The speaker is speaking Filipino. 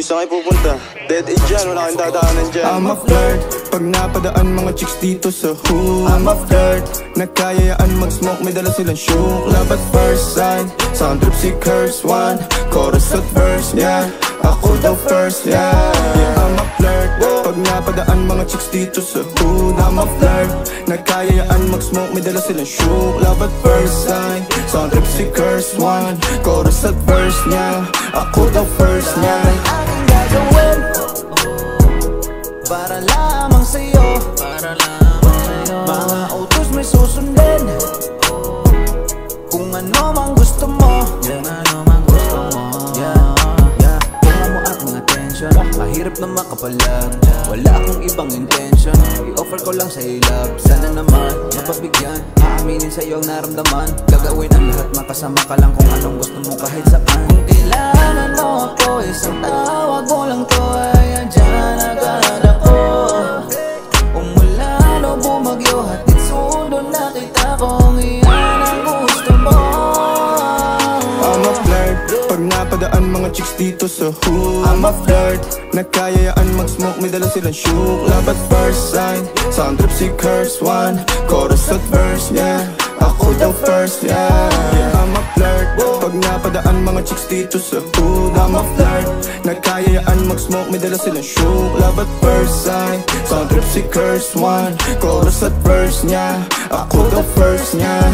saan kayo pupunta? Dead age yan, wala kang dadaanan dyan. I'm a flirt, pag napadaan mga chicks dito sa hood. I'm a flirt, nagkayayaan mag-smoke, may dala silang shook. Love at first sight, sound trip si curse one. Chorus at verse, yeah, ako daw first, yeah. I'm a flirt, pag napadaan mga chicks dito sa hood. I'm a flirt, nagkayayaan mag-smoke, may dala silang shook. Love at first sight, sound trip si curse one. Chorus at verse, yeah, ako daw first, yeah. Aking gagawin para lamang sa'yo, mga utos may susundin. Kung ano mang gusto mo, kuha mo aking attention. Mahirap na makapalag, wala akong ibang intention. I-offer ko lang sa'yo love, sana naman mapabigyan. Aaminin sa'yo ang naramdaman, gagawin ang lahat, makasama ka lang kung anong gusto mo kahit saan. Kung kailangan mo ako, isang tawag mo lang to, ay andyan agad ako. Umulan o bumagyo, hatid sundo na kita kung iyan ang gusto mo. I'm a flirt, pag napadaan mga chicks dito sa hood. I'm a flirt, nagkayayaan mag-smoke, may dala silang shook. Love at first sight, sound trip si curse one. Chorus at verse, yeah, ako daw first, yeah. I'm a flirt, pag napadaan mga chicks dito sa hood. I'm a flirt, nagkayayaan mag-smoke, may dala silang shook. Love at first sight, sound trip si curse one. Chorus at verse, yeah, ako daw first, yeah.